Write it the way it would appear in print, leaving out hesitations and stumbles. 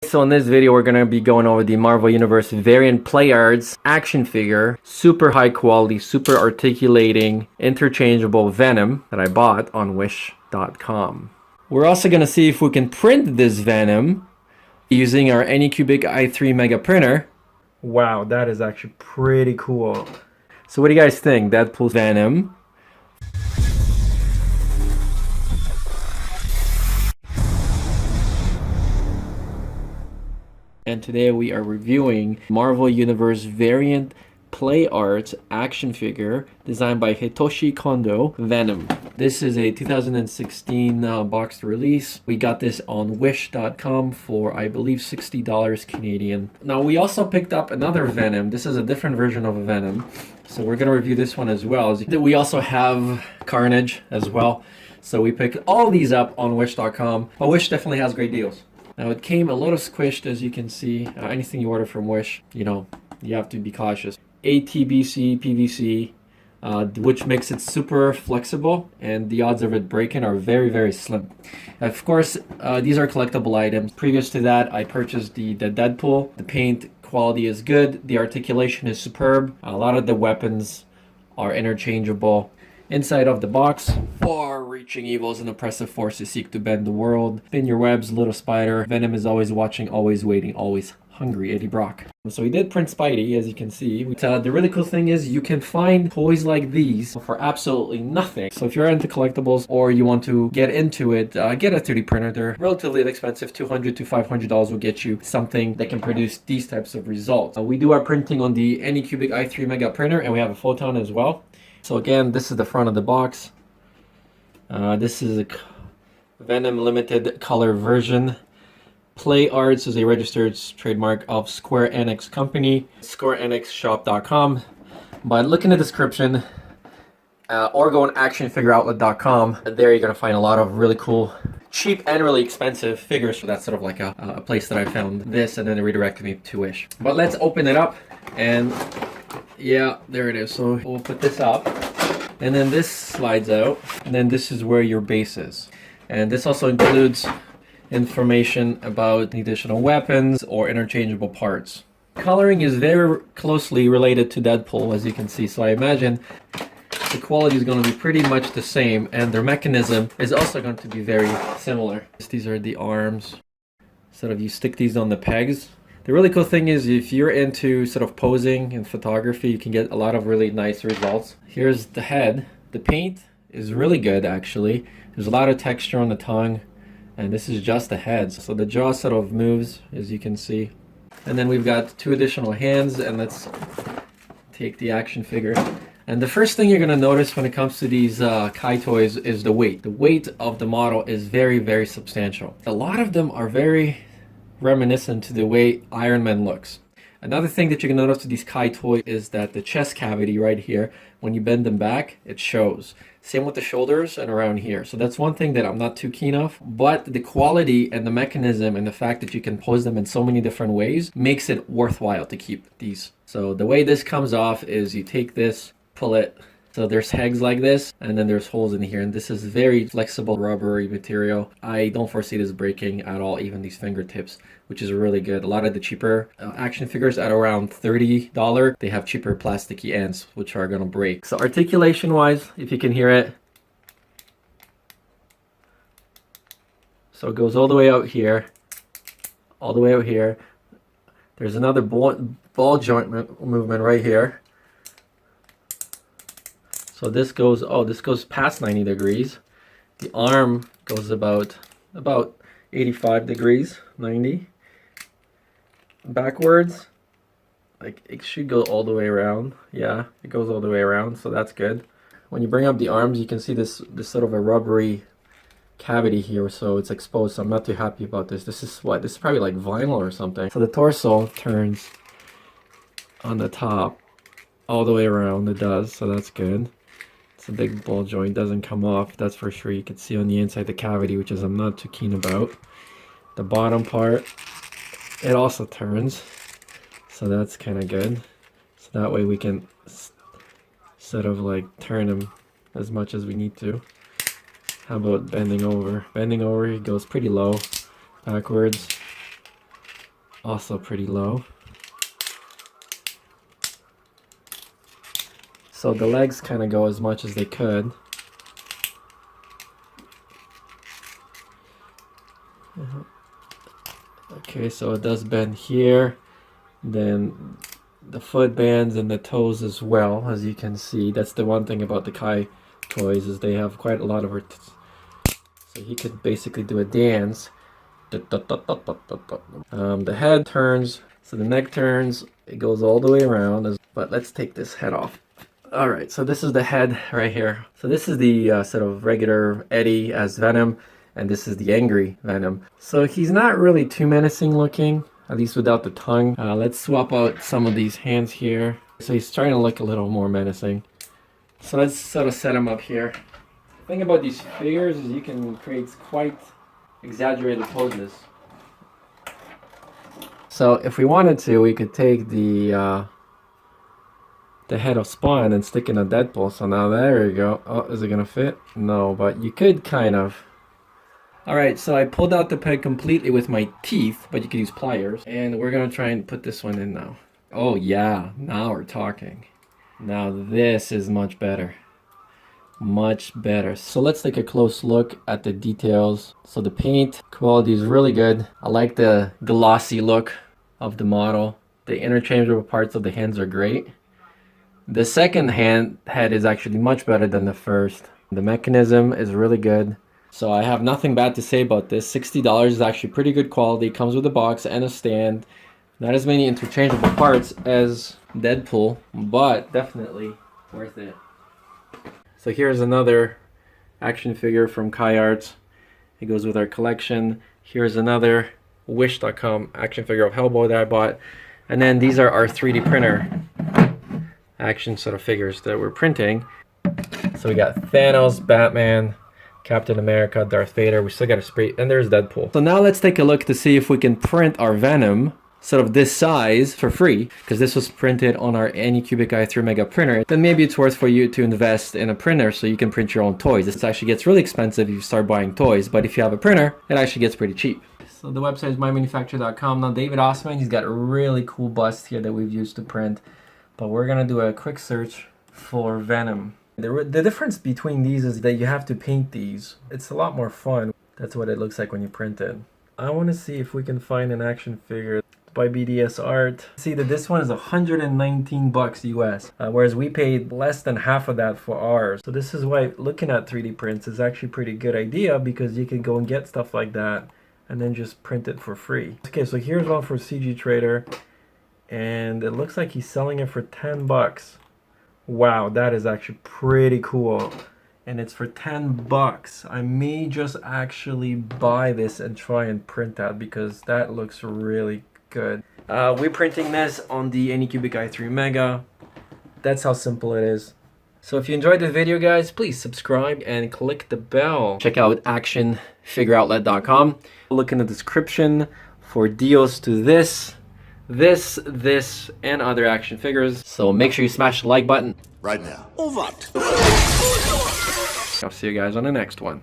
So in this video, we're going to be going over the Marvel Universe variant play arts action figure, super high quality, super articulating, interchangeable Venom that I bought on wish.com. We're also going to see if we can print this Venom using our Anycubic i3 Mega printer. Wow, that is actually pretty cool. So what do you guys think? Deadpool's Venom. And today we are reviewing Marvel Universe variant play arts action figure designed by Hitoshi Kondo, Venom. This is a 2016 boxed release. We got this on wish.com for, I believe, $60 Canadian. Now we also picked up another Venom. This is a different version of a Venom. So we're going to review this one as well. We also have Carnage as well. So we picked all these up on wish.com. But Wish definitely has great deals. Now it came a little squished, as you can see. Anything you order from Wish, you have to be cautious. ATBC, PVC, which makes it super flexible, and the odds of it breaking are very, very slim. Of course, these are collectible items. Previous to that, I purchased the Deadpool. The paint quality is good. The articulation is superb. A lot of the weapons are interchangeable. Inside of the box, far-reaching evils and oppressive forces seek to bend the world. Spin your webs, little spider. Venom is always watching, always waiting, always hungry. Eddie Brock. So we did print Spidey, as you can see. The really cool thing is you can find toys like these for absolutely nothing. So if you're into collectibles or you want to get into it, get a 3D printer. They're relatively inexpensive. $200 to $500 will get you something that can produce these types of results. We do our printing on the Anycubic i3 Mega printer, and we have a photon as well. So again, this is the front of the box. This is a Venom limited color version. Play Arts is a registered trademark of Square Enix Company, squareenixshop.com. But look in the description or go on actionfigureoutlet.com. There you're going to find a lot of really cool, cheap and really expensive figures. So that's sort of like a place that I found this, and then it redirected me to Wish. But let's open it up, and yeah, there it is. So we'll put this up, and then this slides out, and then this is where your base is. And this also includes information about additional weapons or interchangeable parts. Coloring is very closely related to Deadpool, as you can see, so I imagine the quality is going to be pretty much the same, and their mechanism is also going to be very similar. These are the arms. Sort of you stick these on the pegs. The really cool thing is if you're into sort of posing and photography, you can get a lot of really nice results. Here's the head. The paint is really good, actually. There's a lot of texture on the tongue. And this is just the heads. So the jaw sort of moves, as you can see. And then we've got two additional hands, and let's take the action figure. And the first thing you're going to notice when it comes to these Kai toys is the weight. The weight of the model is very, very substantial. A lot of them are very reminiscent to the way Iron Man looks. Another thing that you can notice with these Kai toys is that the chest cavity right here, when you bend them back, it shows. Same with the shoulders and around here. So that's one thing that I'm not too keen of. But the quality and the mechanism and the fact that you can pose them in so many different ways makes it worthwhile to keep these. So the way this comes off is you take this, pull it. So there's pegs like this, and then there's holes in here, and this is very flexible rubbery material. I don't foresee this breaking at all, even these fingertips, which is really good. A lot of the cheaper action figures at around $30, they have cheaper plasticky ends, which are gonna break. So articulation wise, if you can hear it, so it goes all the way out here, all the way out here. There's another ball joint movement right here. So this goes, this goes past 90 degrees. The arm goes about 85 degrees, 90. Backwards, like it should go all the way around. Yeah, it goes all the way around, so that's good. When you bring up the arms, you can see this sort of a rubbery cavity here, so it's exposed. So I'm not too happy about this. This is probably like vinyl or something. So the torso turns on the top all the way around. It does, so that's good. It's a big ball joint, doesn't come off, that's for sure. You can see on the inside the cavity, which is I'm not too keen about. The bottom part, it also turns, so that's kind of good. So that way we can sort of like turn them as much as we need to. How about bending over? Bending over, it goes pretty low, backwards. Also pretty low. So the legs kind of go as much as they could. Okay, so it does bend here. Then the foot bends and the toes as well, as you can see. That's the one thing about the Kai toys, is they have quite a lot of so he could basically do a dance. The head turns, so the neck turns, it goes all the way around. But let's take this head off. Alright, so this is the head right here. So this is the sort of regular Eddie as Venom, and this is the angry Venom. So he's not really too menacing looking, at least without the tongue. Let's swap out some of these hands here. So he's starting to look a little more menacing. So let's sort of set him up here. The thing about these figures is you can create quite exaggerated poses. So if we wanted to, we could take the head of Spawn and stick in a Deadpool. So now there you go. Oh, is it gonna fit? No, but you could kind of. Alright, so I pulled out the peg completely with my teeth, but you can use pliers. And we're gonna try and put this one in now. Oh yeah, now we're talking. Now this is much better. Much better. So let's take a close look at the details. So the paint quality is really good. I like the glossy look of the model. The interchangeable parts of the hands are great. The second head is actually much better than the first. The mechanism is really good. So I have nothing bad to say about this. $60 is actually pretty good quality. It comes with a box and a stand. Not as many interchangeable parts as Deadpool, but definitely worth it. So here's another action figure from Kai Arts. It goes with our collection. Here's another Wish.com action figure of Hellboy that I bought. And then these are our 3D printer action sort of figures that we're printing. So we got Thanos, Batman, Captain America, Darth Vader. We still got a spray, and there's Deadpool. So now let's take a look to see if we can print our Venom sort of this size for free, because this was printed on our Anycubic i3 Mega printer. Then maybe it's worth for you to invest in a printer so you can print your own toys. This actually gets really expensive if you start buying toys, but if you have a printer, it actually gets pretty cheap. So the website is mymanufacturer.com. Now David Osman, he's got a really cool bust here that we've used to print, but we're gonna do a quick search for Venom. The difference between these is that you have to paint these. It's a lot more fun. That's what it looks like when you print it. I want to see if we can find an action figure by BDS Art. See that this one is $119 US, whereas we paid less than half of that for ours. So this is why looking at 3D prints is actually a pretty good idea, because you can go and get stuff like that and then just print it for free. Okay, so here's one for CG Trader, and it looks like he's selling it for $10. Wow, that is actually pretty cool. And it's for $10. I may just actually buy this and try and print that, because that looks really good. We're printing this on the Anycubic i3 Mega. That's how simple it is. So if you enjoyed the video, guys, please subscribe and click the bell. Check out actionfigureoutlet.com. Look in the description for deals to this, and other action figures. So make sure you smash the like button right now. What? I'll see you guys on the next one.